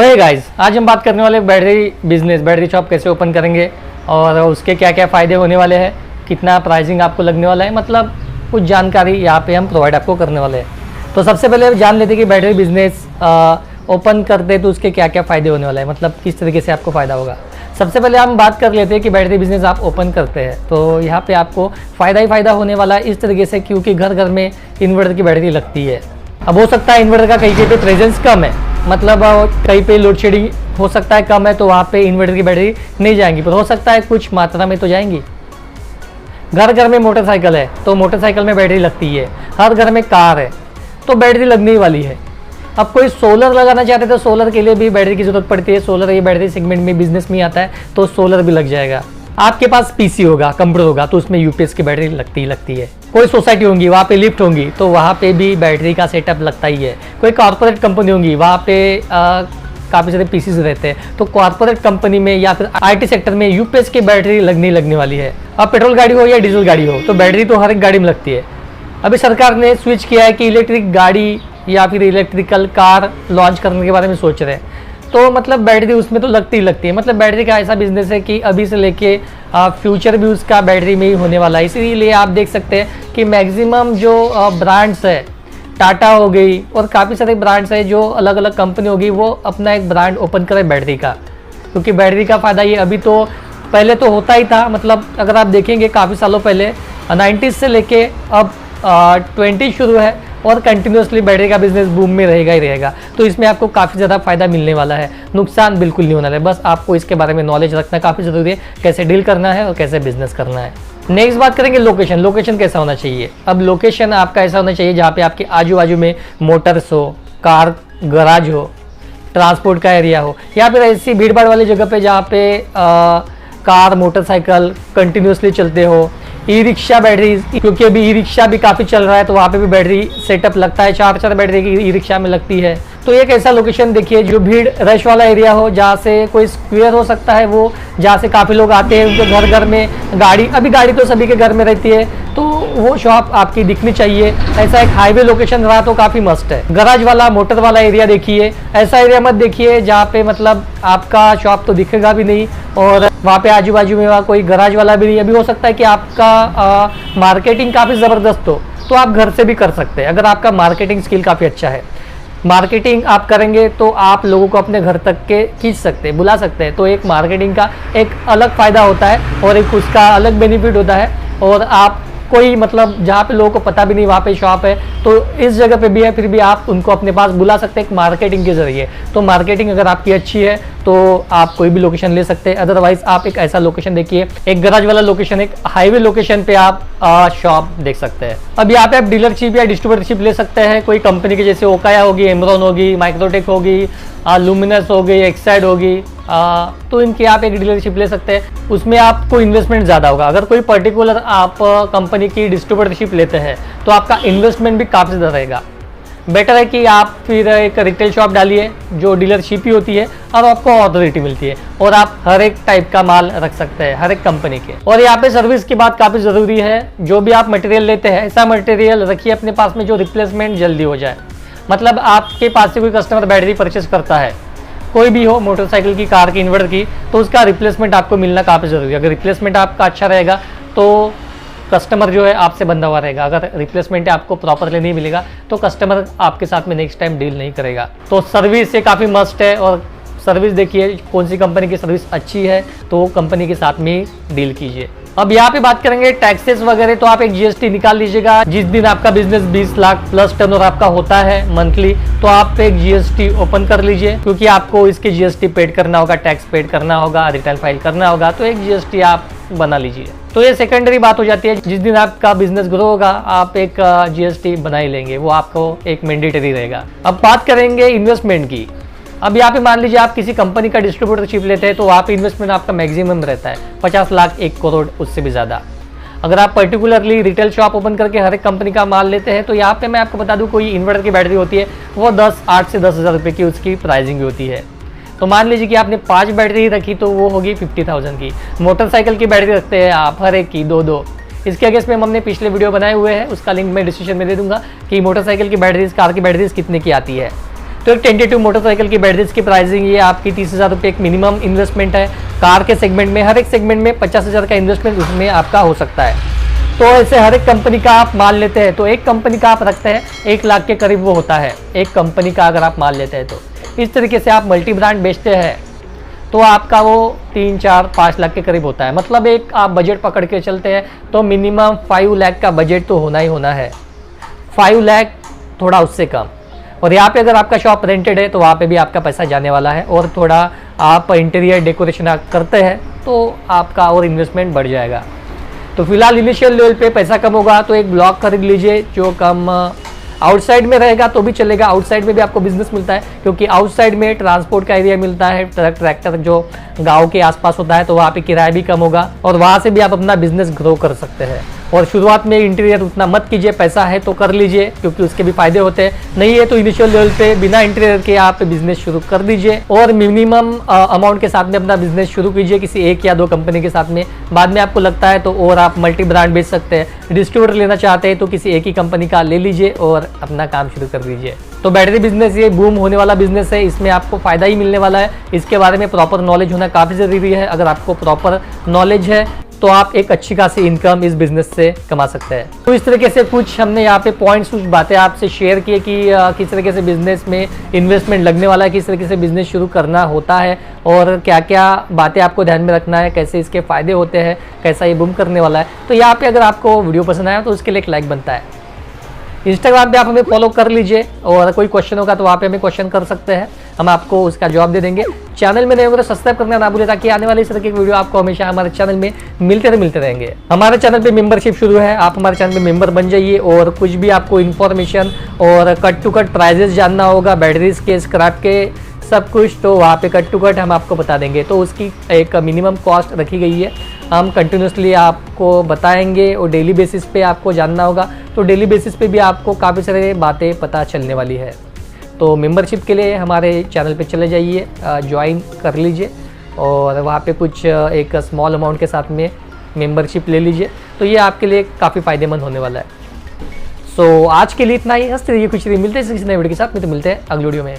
तो है गाइज, आज हम बात करने वाले बैटरी बिजनेस, बैटरी शॉप कैसे ओपन करेंगे और उसके क्या क्या फ़ायदे होने वाले हैं, कितना प्राइसिंग आपको लगने वाला है, मतलब कुछ जानकारी यहाँ पे हम प्रोवाइड आपको करने वाले हैं। तो सबसे पहले जान लेते हैं कि बैटरी बिजनेस ओपन करते तो उसके क्या क्या फ़ायदे होने वाले हैं, मतलब किस तरीके से आपको फ़ायदा होगा। सबसे पहले हम बात कर लेते हैं कि बैटरी बिजनेस आप ओपन करते हैं तो यहाँ पे आपको फ़ायदा ही फ़ायदा होने वाला है इस तरीके से, क्योंकि घर घर में इन्वर्टर की बैटरी लगती है। अब हो सकता है इन्वर्टर का कहीं पे प्रेजेंस कम है, मतलब कहीं पे लोड शेडिंग हो सकता है कम है तो वहाँ पे इन्वर्टर की बैटरी नहीं जाएंगी, पर हो सकता है कुछ मात्रा में तो जाएंगी। घर घर में मोटरसाइकिल है तो मोटरसाइकिल में बैटरी लगती है, हर घर में कार है तो बैटरी लगने ही वाली है। अब कोई सोलर लगाना चाहते हैं तो सोलर के लिए भी बैटरी की ज़रूरत पड़ती है, सोलर ये बैटरी सेगमेंट में बिजनेस में आता है तो सोलर भी लग जाएगा। आपके पास पीसी होगा, कंप्यूटर होगा तो उसमें यूपीएस की बैटरी लगती है। कोई सोसाइटी होंगी वहाँ पे लिफ्ट होंगी तो वहाँ पे भी बैटरी का सेटअप लगता ही है। कोई कॉर्पोरेट कंपनी होंगी वहाँ पे काफ़ी सारे पीसीज रहते हैं तो कॉर्पोरेट कंपनी में या फिर आईटी सेक्टर में यूपीएस की बैटरी लगने वाली है। अब पेट्रोल गाड़ी हो या डीजल गाड़ी हो तो बैटरी तो हर एक गाड़ी में लगती है। अभी सरकार ने स्विच किया है कि इलेक्ट्रिक गाड़ी या फिर इलेक्ट्रिकल कार लॉन्च करने के बारे में सोच रहे हैं, तो मतलब बैटरी उसमें तो लगती ही लगती है। मतलब बैटरी का ऐसा बिजनेस है कि अभी से लेके फ्यूचर भी उसका बैटरी में ही होने वाला है। इसीलिए आप देख सकते हैं कि मैक्सिमम जो ब्रांड्स है, टाटा हो गई और काफ़ी सारे ब्रांड्स है जो अलग अलग कंपनी होगी, वो अपना एक ब्रांड ओपन करे बैटरी का, क्योंकि बैटरी का फ़ायदा ये अभी तो पहले तो होता ही था। मतलब अगर आप देखेंगे काफ़ी सालों पहले 90s से लेके अब 20 शुरू है और कंटिन्यूसली बैटरी का बिजनेस बूम में रहेगा ही रहेगा। तो इसमें आपको काफ़ी ज़्यादा फायदा मिलने वाला है, नुकसान बिल्कुल नहीं होने वाला है। बस आपको इसके बारे में नॉलेज रखना काफ़ी ज़रूरी है, कैसे डील करना है और कैसे बिजनेस करना है। नेक्स्ट बात करेंगे लोकेशन। लोकेशन कैसा होना चाहिए। अब लोकेशन आपका ऐसा होना चाहिए जहाँ पे आपके आजू बाजू में मोटर्स हो, कार गराज हो, ट्रांसपोर्ट का एरिया हो, या फिर ऐसी भीड़ भाड़ वाली जगह पे जहाँ पे कार मोटरसाइकिल कंटिन्यूसली चलते हो। ई रिक्शा बैटरी, क्योंकि अभी ई रिक्शा भी काफ़ी चल रहा है तो वहाँ पे भी बैटरी सेटअप लगता है, 4 बैटरी की ई रिक्शा में लगती है। तो एक ऐसा लोकेशन देखिए जो भीड़ रश वाला एरिया हो, जहाँ से कोई स्क्वायर हो सकता है वो, जहाँ से काफ़ी लोग आते हैं, उनके घर घर में गाड़ी, अभी गाड़ी तो सभी के घर में रहती है तो वो शॉप आपकी दिखनी चाहिए। ऐसा एक हाईवे लोकेशन रहा तो काफ़ी मस्त है। गराज वाला मोटर वाला एरिया देखिए, ऐसा एरिया मत देखिए जहाँ पे मतलब आपका शॉप तो दिखेगा भी नहीं और वहाँ पे आजू बाजू में वहाँ कोई गराज वाला भी नहीं। अभी हो सकता है कि आपका मार्केटिंग काफ़ी ज़बरदस्त हो तो आप घर से भी कर सकते हैं। अगर आपका मार्केटिंग स्किल काफ़ी अच्छा है, मार्केटिंग आप करेंगे तो आप लोगों को अपने घर तक के खींच सकते हैं, बुला सकते हैं। तो एक मार्केटिंग का एक अलग फ़ायदा होता है और एक उसका अलग बेनिफिट होता है। और आप कोई मतलब जहाँ पे लोगों को पता भी नहीं वहाँ पे शॉप है तो इस जगह पे भी है, फिर भी आप उनको अपने पास बुला सकते हैं एक मार्केटिंग के जरिए। तो मार्केटिंग अगर आपकी अच्छी है तो आप कोई भी लोकेशन ले सकते हैं। अदरवाइज आप एक ऐसा लोकेशन देखिए, एक गराज वाला लोकेशन, एक हाईवे लोकेशन पे आप शॉप देख सकते हैं। अब यहाँ पे आप डीलरशिप या डिस्ट्रीब्यूटरशिप ले सकते हैं कोई कंपनी की, जैसे ओकाया होगी, एमरॉन होगी, माइक्रोटेक होगी, लुमिनस हो गई, एक्साइड होगी, तो इनकी आप एक डीलरशिप ले सकते हैं। उसमें आपको इन्वेस्टमेंट ज़्यादा होगा। अगर कोई पर्टिकुलर आप कंपनी की डिस्ट्रीब्यूटरशिप लेते हैं तो आपका इन्वेस्टमेंट भी काफ़ी ज़्यादा रहेगा। बेटर है कि आप फिर एक रिटेल शॉप डालिए जो डीलरशिप ही होती है और आपको अथॉरिटी मिलती है और आप हर एक टाइप का माल रख सकते हैं हर एक कंपनी के। और यहाँ पे सर्विस की बात काफ़ी ज़रूरी है। जो भी आप मटेरियल लेते हैं ऐसा मटेरियल रखिए अपने पास में जो रिप्लेसमेंट जल्दी हो जाए। मतलब आपके पास से कोई कस्टमर बैटरी परचेस करता है, कोई भी हो, मोटरसाइकिल की, कार की, इन्वर्टर की, तो उसका रिप्लेसमेंट आपको मिलना काफ़ी ज़रूरी है। अगर रिप्लेसमेंट आपका अच्छा रहेगा तो कस्टमर जो है आपसे बंधा हुआ रहेगा। अगर रिप्लेसमेंट आपको प्रॉपरली नहीं मिलेगा तो कस्टमर आपके साथ में नेक्स्ट टाइम डील नहीं करेगा। तो सर्विस ये काफ़ी मस्ट है और सर्विस देखिए कौन सी कंपनी की सर्विस अच्छी है तो वो कंपनी के साथ में ही डील कीजिए। अब यहाँ पे बात करेंगे टैक्सेस वगैरह, तो आप एक जीएसटी निकाल लीजिएगा। जिस दिन आपका बिजनेस 20 लाख प्लस टर्नओवर आपका होता है मंथली तो आप एक जीएसटी ओपन कर लीजिए, क्योंकि आपको इसके जीएसटी पेड करना होगा, टैक्स पेड करना होगा, रिटर्न फाइल करना होगा। तो एक जीएसटी आप बना लीजिए। तो ये सेकेंडरी बात हो जाती है। जिस दिन आपका बिजनेस ग्रो होगा आप एक जीएसटी बना ही लेंगे, वो आपको एक मैंडेटरी रहेगा। अब बात करेंगे इन्वेस्टमेंट की। अब यहाँ पे मान लीजिए आप किसी कंपनी का डिस्ट्रीब्यूटरशिप लेते हैं तो वहाँ पे इन्वेस्टमेंट आपका मैक्सिमम रहता है 50 लाख, 1 करोड़, उससे भी ज़्यादा। अगर आप पर्टिकुलरली रिटेल शॉप ओपन करके हर एक कंपनी का माल लेते हैं तो यहाँ पे मैं आपको बता दूँ कोई इन्वर्टर की बैटरी होती है वो 8 से 10,000 रुपये की उसकी प्राइसिंग होती है। तो मान लीजिए कि आपने 5 बैटरी रखी तो वो होगी 50,000 की। मोटरसाइकिल की बैटरी रखते हैं आप हर एक की 2-2, इसके अगेंस्ट में हमने पिछले वीडियो बनाए हुए हैं, उसका लिंक मैं डिस्क्रिप्शन में दे दूंगा कि मोटरसाइकिल की बैटरीज, कार की बैटरीज कितने की आती है। तो एक टेंटेटिव मोटरसाइकिल की बैटरीज की प्राइसिंग ये आपकी 30,000 रुपये एक मिनिमम इन्वेस्टमेंट है। कार के सेगमेंट में, हर एक सेगमेंट में 50,000 का इन्वेस्टमेंट उसमें आपका हो सकता है। तो ऐसे हर एक कंपनी का आप माल लेते हैं तो एक कंपनी का आप रखते हैं 1 लाख के करीब वो होता है एक कंपनी का, अगर आप माल लेते हैं तो। इस तरीके से आप मल्टी ब्रांड बेचते हैं तो आपका वो 3, 4, 5 लाख के करीब होता है। मतलब एक आप बजट पकड़ के चलते हैं तो मिनिमम 5 लाख का बजट तो होना ही होना है, 5 लाख थोड़ा उससे कम। और यहाँ पे अगर आपका शॉप रेंटेड है तो वहाँ पे भी आपका पैसा जाने वाला है, और थोड़ा आप इंटीरियर डेकोरेशन करते हैं तो आपका और इन्वेस्टमेंट बढ़ जाएगा। तो फिलहाल इनिशियल लेवल पे पैसा कम होगा तो एक ब्लॉक खरीद लीजिए जो कम आउटसाइड में रहेगा तो भी चलेगा। आउटसाइड में भी आपको बिजनेस मिलता है क्योंकि आउटसाइड में ट्रांसपोर्ट का एरिया मिलता है, ट्रक ट्रैक्टर जो गांव के आसपास होता है तो वहाँ पे किराया भी कम होगा और वहाँ से भी आप अपना बिजनेस ग्रो कर सकते हैं। और शुरुआत में इंटीरियर उतना मत कीजिए, पैसा है तो कर लीजिए क्योंकि उसके भी फायदे होते हैं, नहीं है तो इनिशियल लेवल पे बिना इंटीरियर के आप बिजनेस शुरू कर दीजिए और मिनिमम अमाउंट के साथ में अपना बिजनेस शुरू कीजिए किसी 1 या 2 कंपनी के साथ में। बाद में आपको लगता है तो और आप मल्टी ब्रांड बेच सकते हैं। डिस्ट्रीब्यूटर लेना चाहते हैं तो किसी एक ही कंपनी का ले लीजिए और अपना काम शुरू कर दीजिए। तो बैटरी बिजनेस ये बूम होने वाला बिजनेस है, इसमें आपको फायदा ही मिलने वाला है। इसके बारे में प्रॉपर नॉलेज होना काफ़ी ज़रूरी है। अगर आपको प्रॉपर नॉलेज है तो आप एक अच्छी खासी इनकम इस बिजनेस से कमा सकते हैं। तो इस तरीके से कुछ हमने यहाँ पे पॉइंट्स, कुछ बातें आपसे शेयर किए कि किस तरीके से बिजनेस में इन्वेस्टमेंट लगने वाला है, किस तरीके से बिजनेस शुरू करना होता है और क्या क्या बातें आपको ध्यान में रखना है, कैसे इसके फायदे होते हैं, कैसा ये बूम करने वाला है। तो यहाँ पे अगर आपको वीडियो पसंद आया तो उसके लिए एक लाइक बनता है। इंस्टाग्राम पे आप हमें फॉलो कर लीजिए और कोई क्वेश्चन होगा तो वहाँ पे हमें क्वेश्चन कर सकते हैं, हम आपको उसका जवाब दे देंगे। चैनल में नए हो तो सब्सक्राइब करना ना भूलें ताकि आने वाले इस तरह की वीडियो आपको हमेशा हमारे चैनल में मिलते रहेंगे। हमारे चैनल पे मेंबरशिप शुरू है, आप हमारे चैनल में मेंबर बन जाइए और कुछ भी आपको इन्फॉर्मेशन और कट टू कट प्राइजेस जानना होगा, बैटरीज के, स्क्रैप के, सब कुछ, तो वहाँ पे कट टू कट हम आपको बता देंगे। तो उसकी एक मिनिमम कॉस्ट रखी गई है, हम कंटिन्यूसली आपको बताएंगे और डेली बेसिस पे आपको जानना होगा तो डेली बेसिस पे भी आपको काफ़ी सारी बातें पता चलने वाली है। तो मेंबरशिप के लिए हमारे चैनल पे चले जाइए, ज्वाइन कर लीजिए और वहाँ पे कुछ एक स्मॉल अमाउंट के साथ में मेंबरशिप ले लीजिए, तो ये आपके लिए काफ़ी फ़ायदेमंद होने वाला है। सो आज के लिए इतना ही। हंसते रहिए, खुश रहिए, मिलते हैं किसी नए वीडियो के साथ में, तो मिलते हैं अगले वीडियो में।